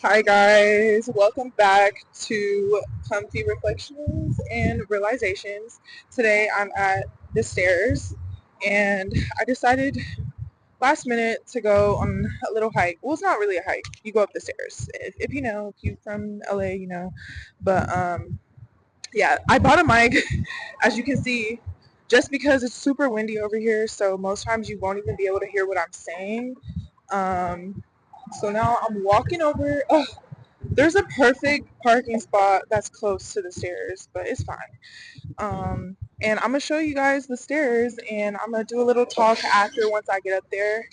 Hi guys, welcome back to Comfy Reflections and Realizations. Today I'm at the stairs and I decided last minute to go on a little hike. Well, it's not really a hike. You go up the stairs. If you know, if you're from LA, you know. But yeah, I bought a mic as you can see just because it's super windy over here, so most times you won't even be able to hear what I'm saying. Um, so now I'm walking over. Oh, there's a perfect parking spot that's close to the stairs, but it's fine. And I'm gonna show you guys the stairs, and I'm gonna do a little talk after once I get up there.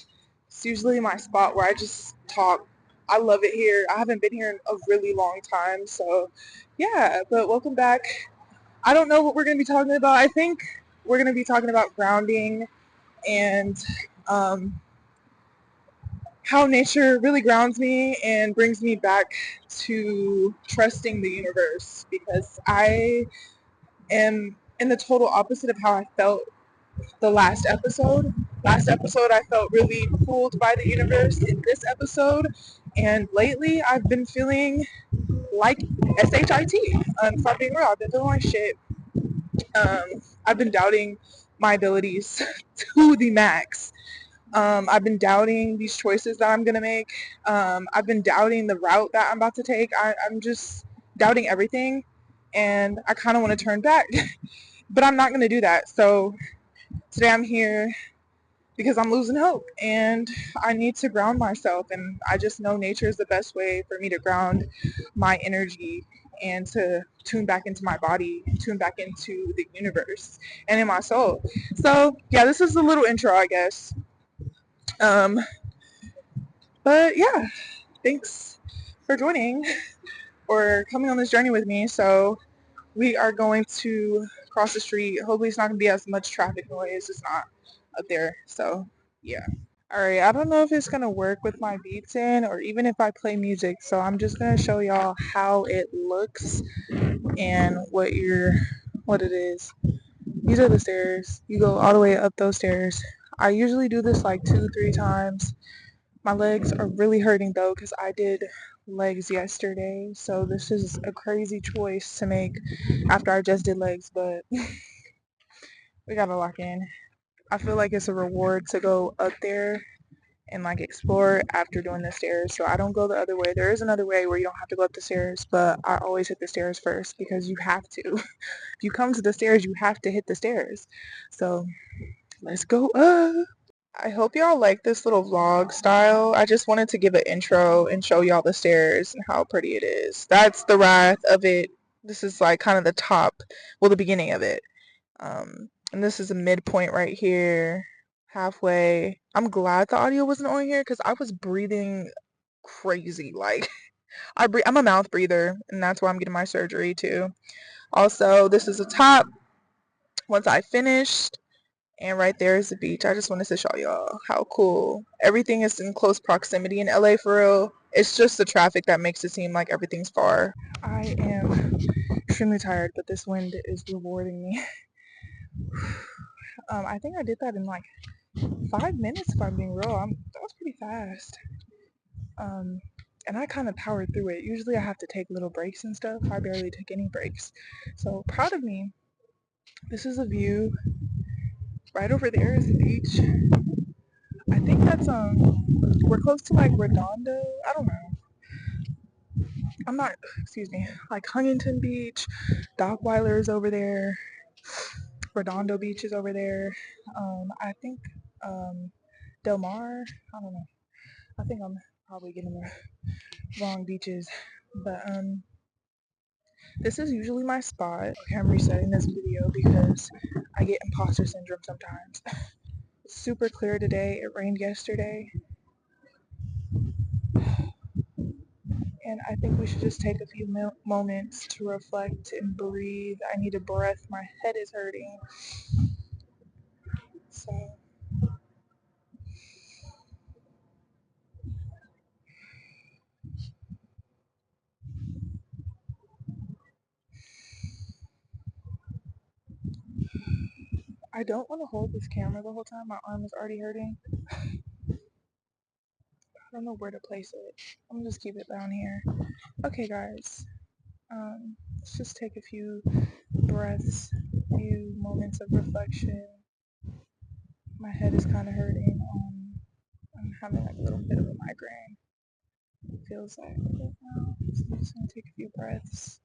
It's usually my spot where I just talk. I love it here. I haven't been here in a really long time, so yeah. But welcome back. I don't know what we're gonna be talking about. I think we're gonna be talking about grounding and um, how nature really grounds me and brings me back to trusting the universe because I am in the total opposite of how I felt the last episode. Last episode, I felt really pulled by the universe. In this episode, and lately, I've been feeling like shit. If I'm being real, I've been feeling like shit. I've been doubting my abilities to the max. I've been doubting these choices that I'm going to make. I've been doubting the route that I'm about to take. I'm just doubting everything. And I kind of want to turn back. But I'm not going to do that. So today I'm here because I'm losing hope. And I need to ground myself. And I just know nature is the best way for me to ground my energy and to tune back into my body, tune back into the universe and in my soul. So, yeah, this is a little intro, I guess. Um, But yeah, thanks for joining or coming on this journey with me. So we are going to cross the street. Hopefully it's not going to be as much traffic noise. It's not up there. So yeah. Alright, I don't know if it's going to work with my beats in or even if I play music. So I'm just going to show y'all how it looks and what it is. These are the stairs. You go all the way up those stairs. I usually do this like 2-3 times. My legs are really hurting though because I did legs yesterday, so this is a crazy choice to make after I just did legs, but we gotta lock in. I feel like it's a reward to go up there and like explore after doing the stairs, so I don't go the other way. There is another way where you don't have to go up the stairs, but I always hit the stairs first because you have to. If you come to the stairs, you have to hit the stairs. So let's go up. I hope y'all like this little vlog style. I just wanted to give an intro and show y'all the stairs and how pretty it is. That's the wrath of it. This is like kind of the top, well, the beginning of it. And this is a midpoint right here, halfway. I'm glad the audio wasn't on here because I was breathing crazy. Like I'm a mouth breather, and that's why I'm getting my surgery too. Also, this is the top. Once I finished, and right there is the beach. I just wanted to show y'all how cool. Everything is in close proximity in LA for real. It's just the traffic that makes it seem like everything's far. I am extremely tired, but this wind is rewarding me. I think I did that in like 5 minutes if I'm being real. That was pretty fast. Um, and I kind of powered through it. Usually I have to take little breaks and stuff. I barely took any breaks. So proud of me. This is a view. Right over there is the beach. I think that's we're close to like Redondo. I don't know. I'm not, excuse me, like Huntington Beach, Dockweiler is over there, Redondo Beach is over there. I think Del Mar, I don't know. I think I'm probably getting the wrong beaches, but this is usually my spot. Okay, I'm resetting this video because I get imposter syndrome sometimes. It's super clear today. It rained yesterday. And I think we should just take a few moments to reflect and breathe. I need a breath. My head is hurting. So I don't want to hold this camera the whole time. My arm is already hurting. don't know where to place it. I'm gonna just keep it down here. Okay, guys. Let's just take a few breaths, a few moments of reflection. My head is kind of hurting. I'm having like a little bit of a migraine. It feels like right now. So I'm just gonna take a few breaths.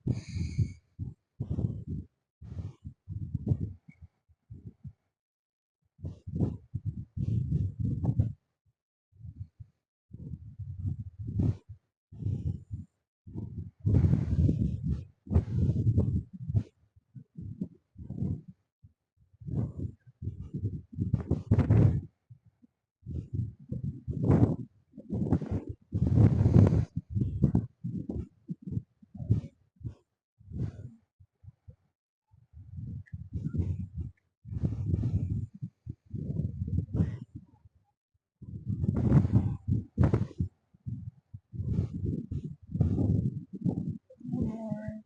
One more.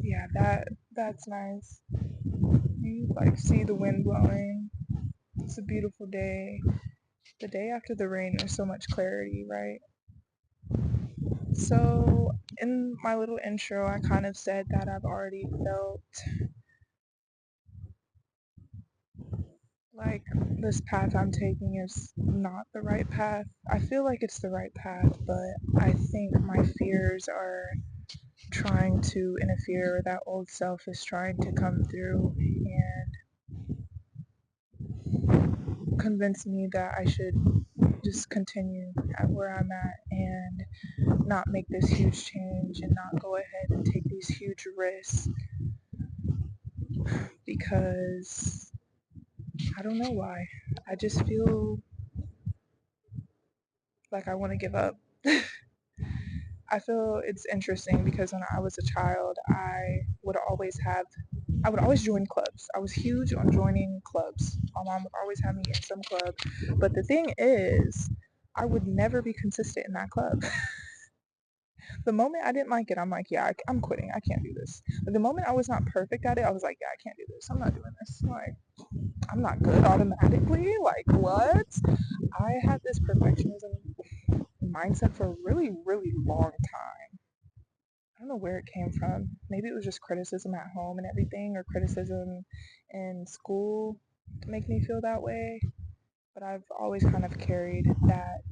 Yeah, that's nice. You like see the wind blowing. It's a beautiful day. The day after the rain, there's so much clarity, right? So, in my little intro, I kind of said that I've already felt like this path I'm taking is not the right path. I feel like it's the right path, but I think my fears are trying to interfere, or that old self is trying to come through and convince me that I should just continue at where I'm at and not make this huge change and not go ahead and take these huge risks because I don't know why. I just feel like I want to give up. I feel it's interesting because when I was a child, I would always join clubs. I was huge on joining clubs. My mom would always have me in some club. But the thing is, I would never be consistent in that club. The moment I didn't like it, I'm like, yeah, I'm quitting. I can't do this. But the moment I was not perfect at it, I was like, yeah, I can't do this. I'm not doing this. Like, I'm not good automatically. Like, what? I had this perfectionism mindset for a really, really long time. I don't know where it came from. Maybe it was just criticism at home and everything, or criticism in school to make me feel that way. But I've always kind of carried that,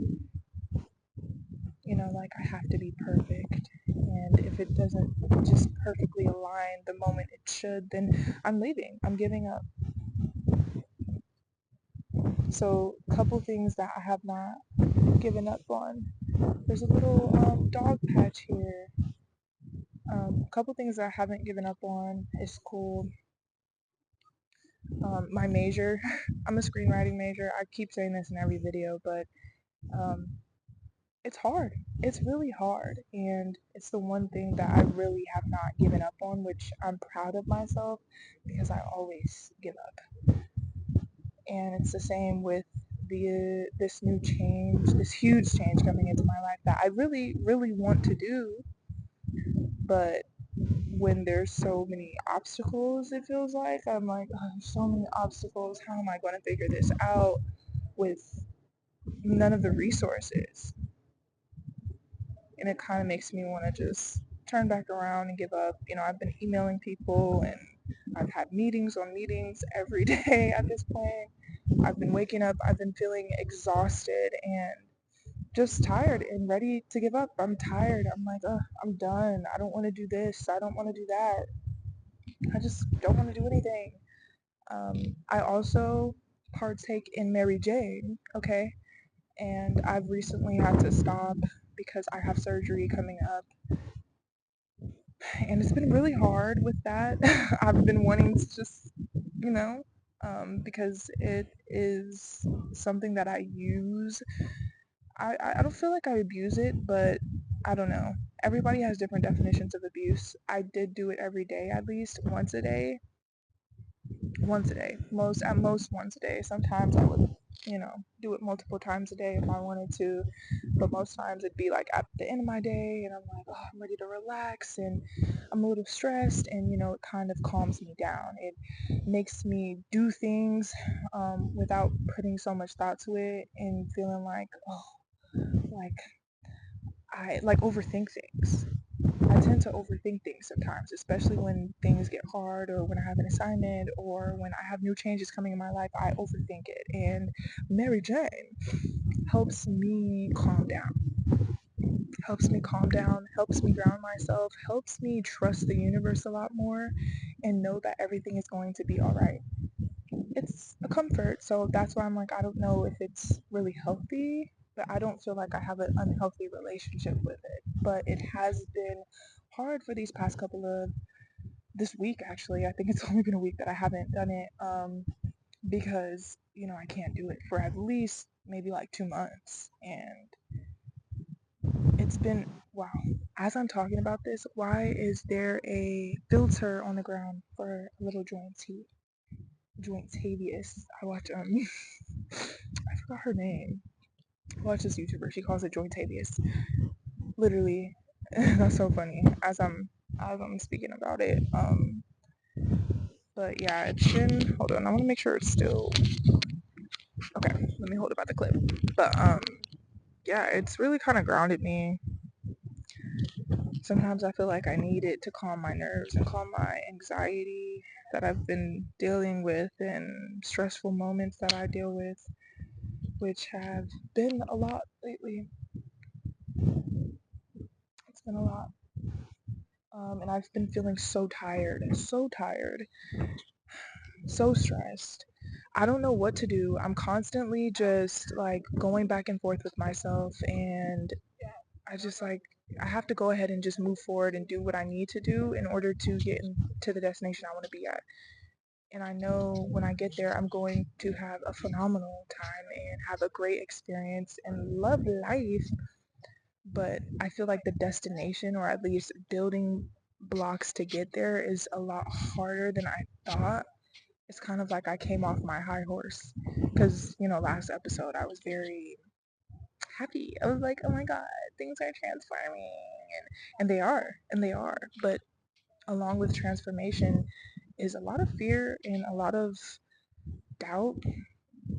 like I have to be perfect. And if it doesn't just perfectly align the moment it should, then I'm leaving. I'm giving up. So, a couple things that I have not given up on. There's a little dog patch here. A couple things that I haven't given up on is school. My major, I'm a screenwriting major. I keep saying this in every video, but um, it's hard. It's really hard. And it's the one thing that I really have not given up on, which I'm proud of myself because I always give up. And it's the same with this new change, this huge change coming into my life that I really, really want to do, but when there's so many obstacles, it feels like I'm like, oh, there's so many obstacles. How am I going to figure this out with none of the resources? And it kind of makes me want to just turn back around and give up. I've been emailing people and I've had meetings on meetings every day at this point. I've been waking up, I've been feeling exhausted and just tired and ready to give up. I'm tired. I'm like, ugh, I'm done. I don't want to do this. I don't want to do that. I just don't want to do anything. I also partake in Mary Jane, okay? And I've recently had to stop because I have surgery coming up. And it's been really hard with that. I've been wanting to just, you know, because it is something that I use. I don't feel like I abuse it, but I don't know. Everybody has different definitions of abuse. I did do it every day, at least once a day. Once a day, at most once a day. Sometimes I would, do it multiple times a day if I wanted to, but most times it'd be like at the end of my day, and I'm like, oh, I'm ready to relax, and I'm a little stressed, and it kind of calms me down. It makes me do things without putting so much thought to it and feeling like, oh, like I like overthink things. I tend to overthink things sometimes, especially when things get hard or when I have an assignment or when I have new changes coming in my life. I overthink it. And Mary Jane helps me calm down, helps me ground myself, helps me trust the universe a lot more and know that everything is going to be all right. It's a comfort. So that's why I'm like, I don't know if it's really healthy, but I don't feel like I have an unhealthy relationship with it. But it has been hard for these past couple of this week actually. I think it's only been a week that I haven't done it because I can't do it for at least maybe like 2 months, and it's been wow. As I'm talking about this, why is there a filter on the ground for a little Jointavious? I watch I forgot her name. I watch this YouTuber. She calls it Jointavious. Literally, that's so funny. As I'm speaking about it. But yeah, it's been. Hold on, I want to make sure it's still okay. Let me hold about the clip. But yeah, it's really kind of grounded me. Sometimes I feel like I need it to calm my nerves and calm my anxiety that I've been dealing with and stressful moments that I deal with, which have been a lot lately. It's been a lot. And I've been feeling so tired, so stressed. I don't know what to do. I'm constantly just like going back and forth with myself, and I just like I have to go ahead and just move forward and do what I need to do in order to get to the destination I want to be at. And I know when I get there, I'm going to have a phenomenal time and have a great experience and love life. But I feel like the destination, or at least building blocks to get there, is a lot harder than I thought. It's kind of like I came off my high horse because, last episode I was very happy. I was like, oh my God, things are transforming. And they are. But along with transformation is a lot of fear and a lot of doubt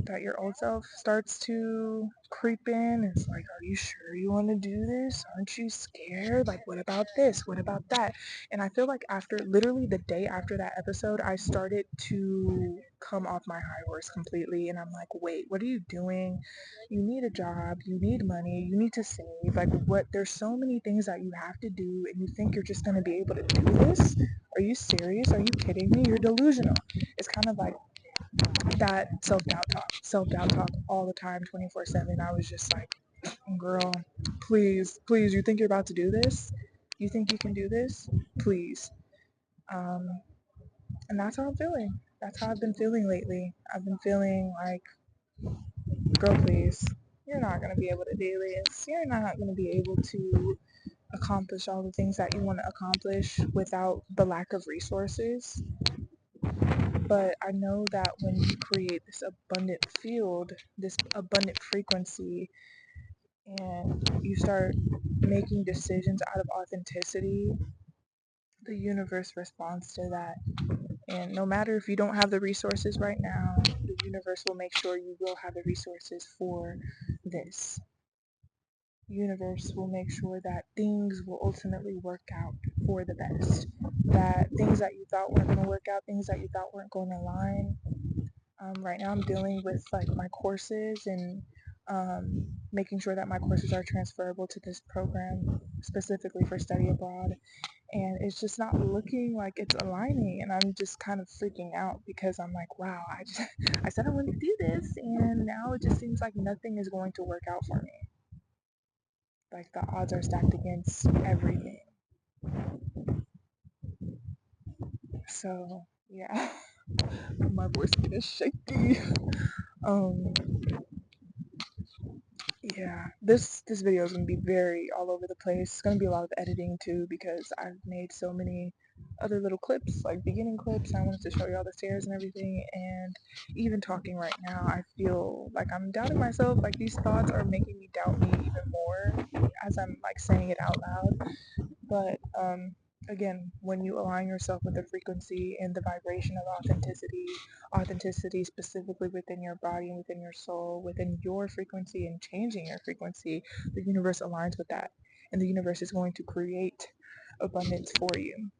that your old self starts to creep in. It's like, are you sure you want to do this? Aren't you scared? Like, what about this? What about that? And I feel like after literally the day after that episode, I started to come off my high horse completely. And I'm like, wait, what are you doing? You need a job, you need money, you need to save. Like, what? There's so many things that you have to do, and you think you're just going to be able to do this? Are you serious? Are you kidding me? You're delusional. It's kind of like that self-doubt talk all the time, 24/7. I was just like, girl, please, you think you're about to do this? You think you can do this? Please. um and that's how I'm feeling. That's how I've been feeling lately. I've been feeling like, girl, please, you're not going to be able to do this. You're not going to be able to accomplish all the things that you want to accomplish without the lack of resources. But I know that when you create this abundant field, this abundant frequency, and you start making decisions out of authenticity, the universe responds to that. And no matter if you don't have the resources right now, the universe will make sure you will have the resources for this. The universe will make sure that things will ultimately work out for the best. That things that you thought weren't going to work out, things that you thought weren't going to align. Right now I'm dealing with like my courses and making sure that my courses are transferable to this program specifically for study abroad, and it's just not looking like it's aligning, and I'm just kind of freaking out because I'm like, wow, I said I wanted to do this, and now it just seems like nothing is going to work out for me. Like the odds are stacked against everything. So yeah, my voice is shaky. um Yeah, this video is gonna be very all over the place. It's gonna be a lot of editing too because I've made so many other little clips, like beginning clips. I wanted to show you all the stairs and everything, and even talking right now, I feel like I'm doubting myself. Like these thoughts are making me doubt me even more as I'm like saying it out loud. But Again, when you align yourself with the frequency and the vibration of authenticity specifically within your body and within your soul, within your frequency and changing your frequency, the universe aligns with that. And the universe is going to create abundance for you.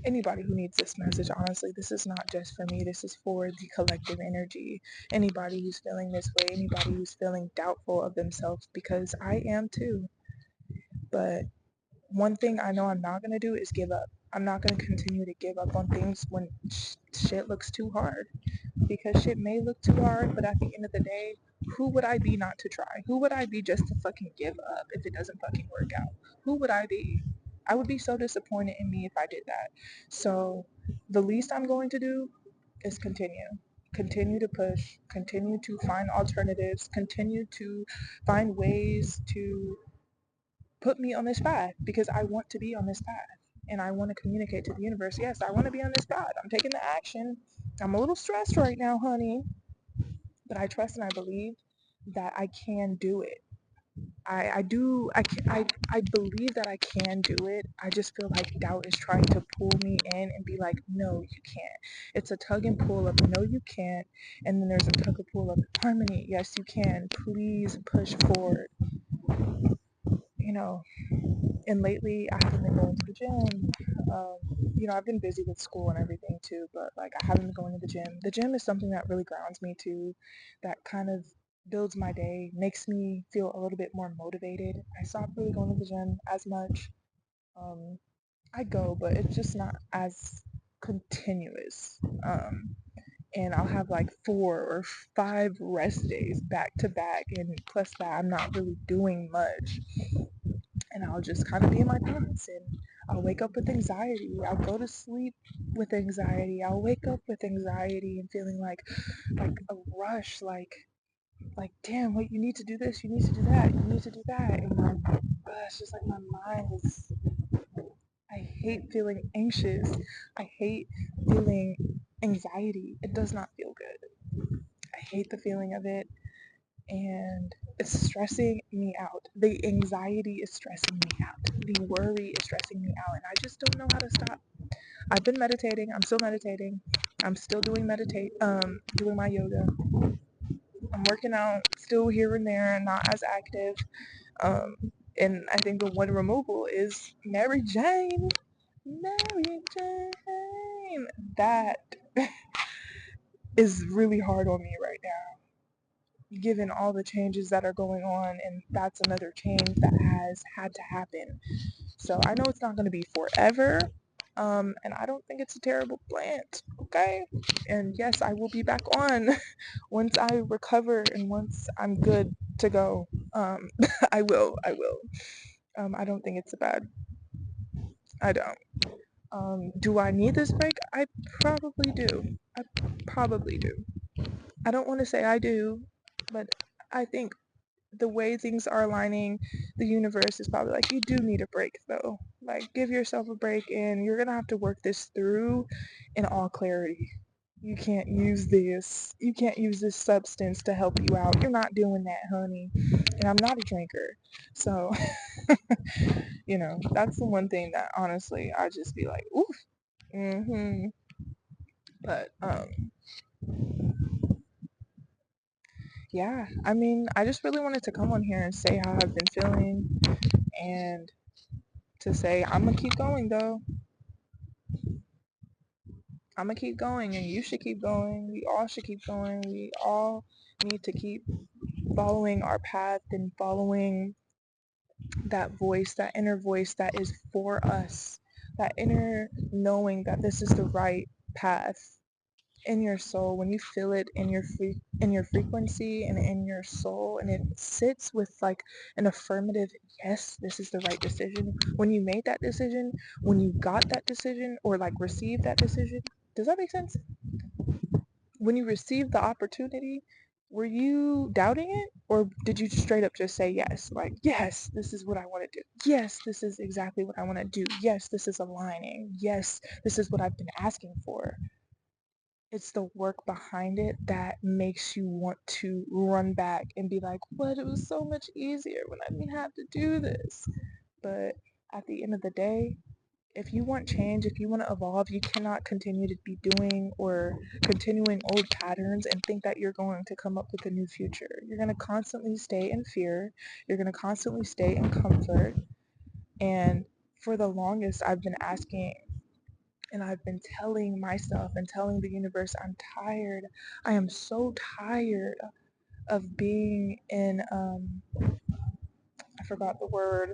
Anybody who needs this message, honestly, this is not just for me, this is for the collective energy. Anybody who's feeling this way, anybody who's feeling doubtful of themselves, because I am too. But one thing I know I'm not going to do is give up. I'm not going to continue to give up on things when shit looks too hard. Because shit may look too hard, but at the end of the day, who would I be not to try? Who would I be just to fucking give up if it doesn't fucking work out? Who would I be? I would be so disappointed in me if I did that. So the least I'm going to do is continue. Continue to push, continue to find alternatives, continue to find ways to put me on this path because I want to be on this path and I want to communicate to the universe, yes, I want to be on this path. I'm taking the action. I'm a little stressed right now, honey, but I trust and I believe that I can do it. I do, I believe that I can do it. I just feel like doubt is trying to pull me in and be like, no, you can't. It's a tug and pull of no, you can't. And then there's a tug and pull of harmony. Yes, you can. Please push forward. You know, and lately I haven't been going to the gym. I've been busy with school and everything too, but like I haven't been going to the gym. The gym is something that really grounds me too, that kind of builds my day, makes me feel a little bit more motivated. I stopped really going to the gym as much. Um, I go, but it's just not as continuous. And I'll have like 4 or 5 rest days back to back, and plus that I'm not really doing much and I'll just kind of be in my thoughts and I'll wake up with anxiety. I'll go to sleep with anxiety. I'll wake up with anxiety and feeling like a rush, like damn, wait, you need to do this, you need to do that, you need to do that. And it's just like my mind is I hate feeling anxious. I hate feeling anxiety. It does not feel good. I hate the feeling of it and it's stressing me out. The anxiety is stressing me out. The worry is stressing me out, and I just don't know how to stop. I've been meditating. I'm still meditating. I'm still doing my yoga. I'm working out still here and there, not as active. Um, and I think the one removal is Mary Jane. Mary Jane. That is really hard on me right now given all the changes that are going on, and that's another change that has had to happen. So I know it's not going to be forever, and I don't think it's a terrible plant, okay? And yes, I will be back on once I recover and once I'm good to go. I will. I don't think it's a bad. I don't. Do I need this break? I probably do. I probably do. I don't want to say I do, but I think the way things are aligning, the universe is probably like, you do need a break though. Like, give yourself a break and you're gonna have to work this through in all clarity. You can't use this substance to help you out. You're not doing that, honey. And I'm not a drinker. So, that's the one thing that honestly I just be like, oof. But yeah, I mean, I just really wanted to come on here and say how I've been feeling and to say I'm gonna keep going though. I'm gonna keep going and you should keep going. We all should keep going. We all need to keep following our path and following that voice, that inner voice that is for us, that inner knowing that this is the right path in your soul. When you feel it in your frequency and in your soul, and it sits with like an affirmative, yes, this is the right decision. When you made that decision, when you got that decision or like received that decision, does that make sense? When you received the opportunity, were you doubting it or did you straight up just say yes? Like, yes, this is what I want to do. Yes, this is exactly what I want to do. Yes, this is aligning. Yes, this is what I've been asking for. It's the work behind it that makes you want to run back and be like, what? It was so much easier when I didn't have to do this. But at the end of the day, If you want change, if you want to evolve, you cannot continue to be doing or continuing old patterns and think that you're going to come up with a new future. You're going to constantly stay in fear. You're going to constantly stay in comfort. And for the longest, I've been asking and I've been telling myself and telling the universe, I'm tired. I am so tired of being in, I forgot the word,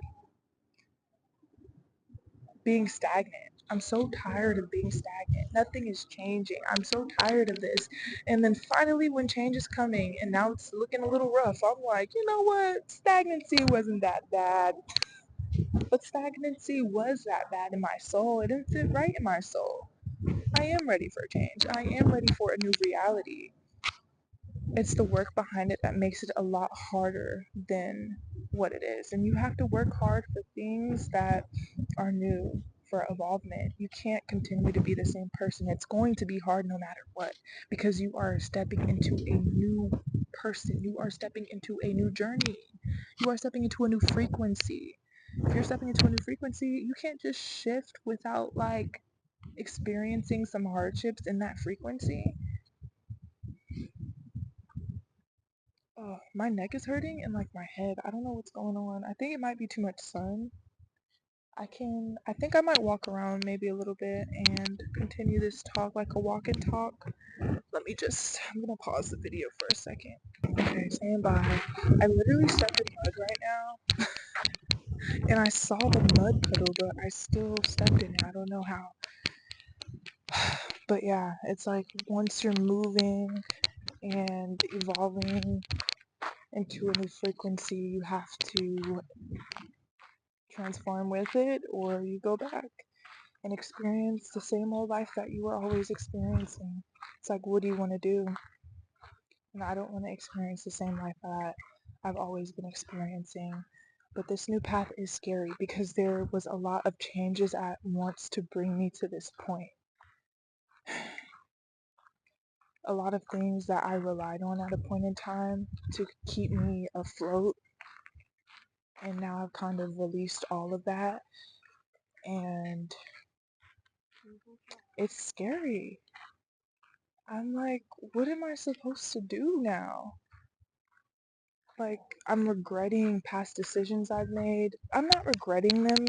being stagnant. I'm so tired of being stagnant. Nothing is changing. I'm so tired of this. And then finally, when change is coming and now it's looking a little rough, I'm like, you know what? Stagnancy wasn't that bad. But stagnancy was that bad in my soul. It didn't fit right in my soul. I am ready for change. I am ready for a new reality. It's the work behind it that makes it a lot harder than what it is. And you have to work hard for things that are new, for evolvement. You can't continue to be the same person. It's going to be hard no matter what, because you are stepping into a new person. You are stepping into a new journey. You are stepping into a new frequency. If you're stepping into a new frequency, you can't just shift without like experiencing some hardships in that frequency. Oh, my neck is hurting and like my head. I don't know what's going on. I think it might be too much sun. I think I might walk around maybe a little bit and continue this talk like a walk and talk. I'm gonna pause the video for a second. Okay, stand by. I literally stepped in mud right now and I saw the mud puddle, but I still stepped in it. I don't know how. But yeah, it's like once you're moving and evolving into a new frequency, you have to transform with it or you go back and experience the same old life that you were always experiencing. It's like, what do you want to do? And I don't want to experience the same life that I've always been experiencing. But this new path is scary because there was a lot of changes at once to bring me to this point. A lot of things that I relied on at a point in time to keep me afloat. And now I've kind of released all of that. And it's scary. I'm like, what am I supposed to do now? Like, I'm regretting past decisions I've made. I'm not regretting them.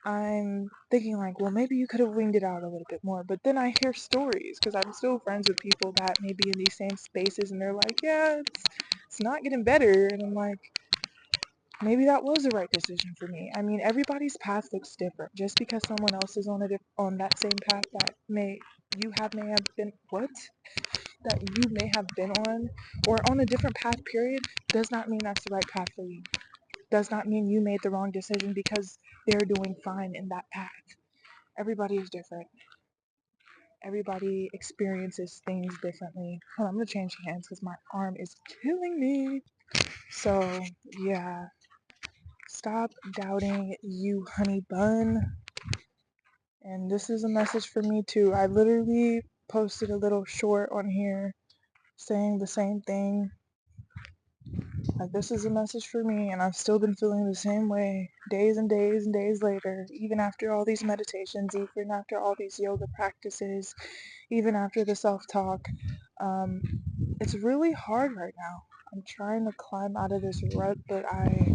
I'm thinking like, well, maybe you could have winged it out a little bit more. But then I hear stories because I'm still friends with people that may be in these same spaces and they're like, yeah, it's not getting better. And I'm like, maybe that was the right decision for me. I mean, everybody's path looks different. Just because someone else is on that same path that may have been that you may have been on or on a different path period does not mean that's the right path for you. Does not mean you made the wrong decision because they're doing fine in that path. Everybody is different. Everybody experiences things differently. Hold on, I'm gonna change hands because my arm is killing me. So yeah, stop doubting you, honey bun. And this is a message for me too. I literally posted a little short on here saying the same thing. Like, this is a message for me, and I've still been feeling the same way days and days and days later, even after all these meditations, even after all these yoga practices, even after the self-talk. Um, it's really hard right now. I'm trying to climb out of this rut, but I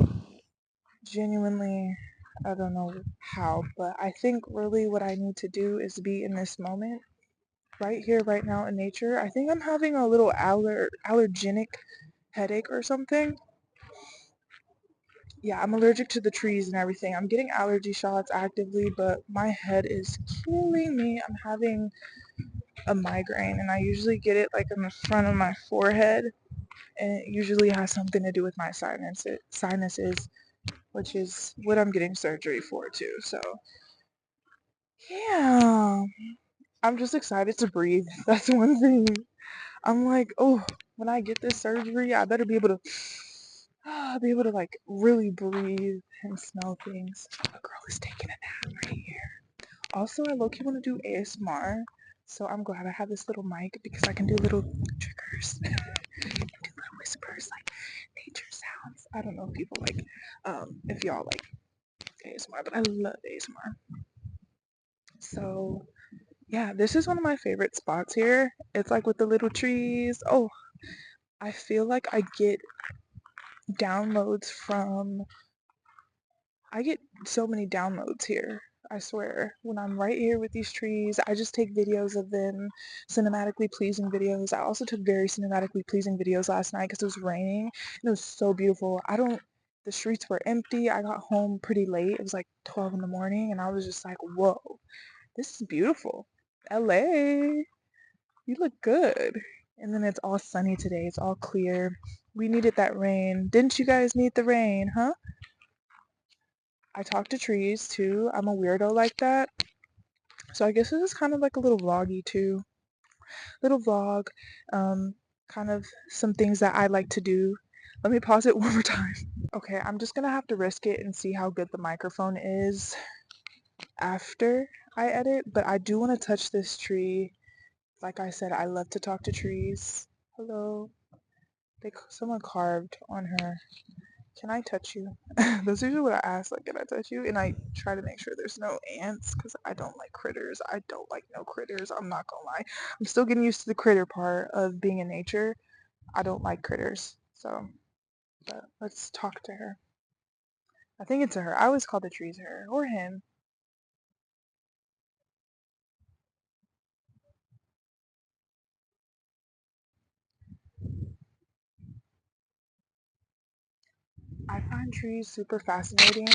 genuinely, I don't know how, but I think really what I need to do is be in this moment, right here, right now in nature. I think I'm having a little allergenic headache or something. Yeah, I'm allergic to the trees and everything. I'm getting allergy shots actively, but my head is killing me. I'm having a migraine, and I usually get it like in the front of my forehead, and it usually has something to do with my sinuses, which is what I'm getting surgery for too. So, yeah, I'm just excited to breathe. That's one thing. I'm like, oh, when I get this surgery, I better be able to like really breathe and smell things. A girl is taking a nap right here. Also, I low-key want to do ASMR, so I'm glad I have this little mic because I can do little triggers, do little whispers like nature sounds. I don't know if people like, if y'all like ASMR, but I love ASMR. So yeah, this is one of my favorite spots here. It's like with the little trees. Oh, I feel like downloads from I get so many downloads here. I swear. When I'm right here with these trees, I just take videos of them, cinematically pleasing videos. I also took very cinematically pleasing videos last night because it was raining and it was so beautiful. The streets were empty. I got home pretty late. It was like 12 in the morning and I was just like, whoa, this is beautiful. LA, you look good. And then it's all sunny today. It's all clear. We needed that rain. Didn't you guys need the rain, huh? I talk to trees too. I'm a weirdo like that. So I guess this is kind of like a little vloggy too. Little vlog. Um, kind of some things that I like to do. Let me pause it one more time. Okay, I'm just gonna have to risk it and see how good the microphone is after I edit, but I do want to touch this tree. Like I said, I love to talk to trees. Hello. Someone carved on her. Can I touch you? That's usually what I ask, like, can I touch you? And I try to make sure there's no ants because I don't like critters. I don't like no critters. I'm not gonna lie. I'm still getting used to the critter part of being in nature. I don't like critters. So, but let's talk to her. I think it's a her. I always call the trees her or him. I find trees super fascinating.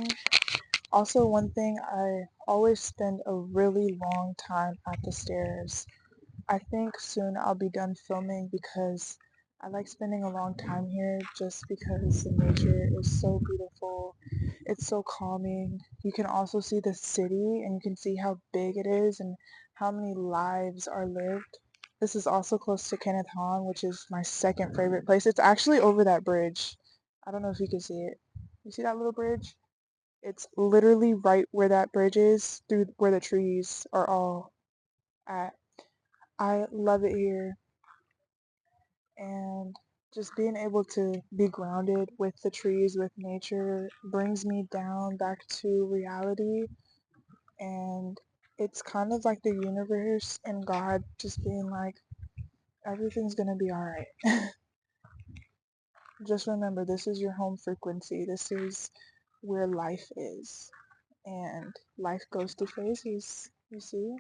Also, one thing, I always spend a really long time at the stairs. I think soon I'll be done filming because I like spending a long time here just because the nature is so beautiful. It's so calming. You can also see the city and you can see how big it is and how many lives are lived. This is also close to Kenneth Hahn, which is my second favorite place. It's actually over that bridge. I don't know if you can see it. You see that little bridge? It's literally right where that bridge is, through where the trees are all at. I love it here, and just being able to be grounded with the trees, with nature, brings me down back to reality. And it's kind of like the universe and God just being like, everything's gonna be alright. Just remember, this is your home frequency. This is where life is. And life goes through phases. You see?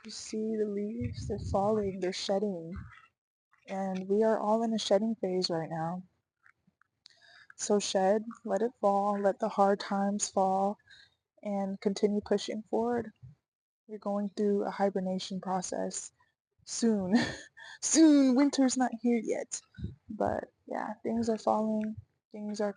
You see the leaves, they're falling, they're shedding. And we are all in a shedding phase right now. So shed, let it fall, let the hard times fall, and continue pushing forward. You're going through a hibernation process soon. Soon, winter's not here yet. But yeah, things are falling, things are.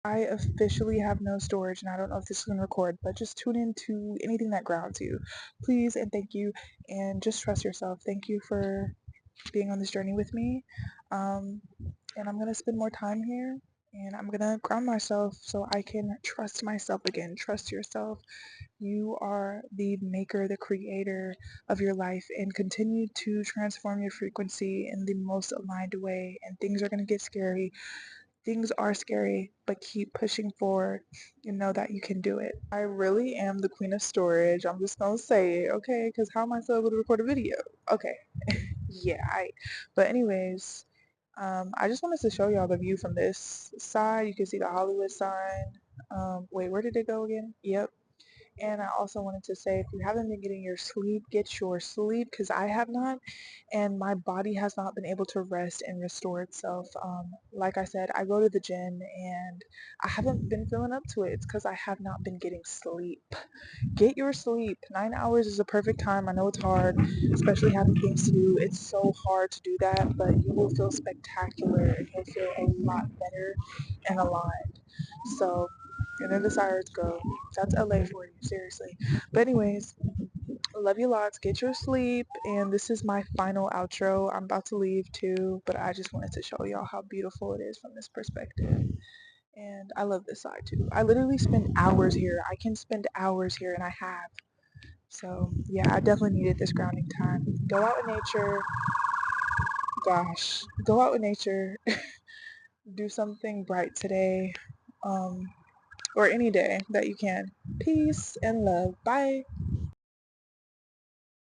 I officially have no storage, and I don't know if this is going to record, but just tune into anything that grounds you. Please and thank you, and just trust yourself. Thank you for being on this journey with me. Um, and I'm gonna spend more time here and I'm gonna ground myself so I can trust myself again. Trust yourself. You are the maker, the creator of your life, and continue to transform your frequency in the most aligned way. And things are gonna get scary. Things are scary, but keep pushing forward and know that you can do it. I really am the queen of storage. I'm just gonna say it, okay? Because how am I still able to record a video? Okay. Yeah, but anyways, I just wanted to show y'all the view from this side. You can see the Hollywood sign. Wait, where did it go again? Yep. And I also wanted to say, if you haven't been getting your sleep, get your sleep, because I have not, and my body has not been able to rest and restore itself. Like I said, I go to the gym and I haven't been feeling up to it. It's because I have not been getting sleep. Get your sleep. 9 hours is a perfect time. I know it's hard, especially having things to do. It's so hard to do that, but you will feel spectacular and you'll feel a lot better and aligned. So, and then the sirens go. That's LA for you, seriously. But anyways, love you lots. Get your sleep. And this is my final outro. I'm about to leave too, but I just wanted to show y'all how beautiful it is from this perspective. And I love this side too. I literally spend hours here. I can spend hours here and I have. So yeah, I definitely needed this grounding time. Go out in nature. Gosh, go out in nature. Do something bright today. Or any day that you can. Peace and love. Bye.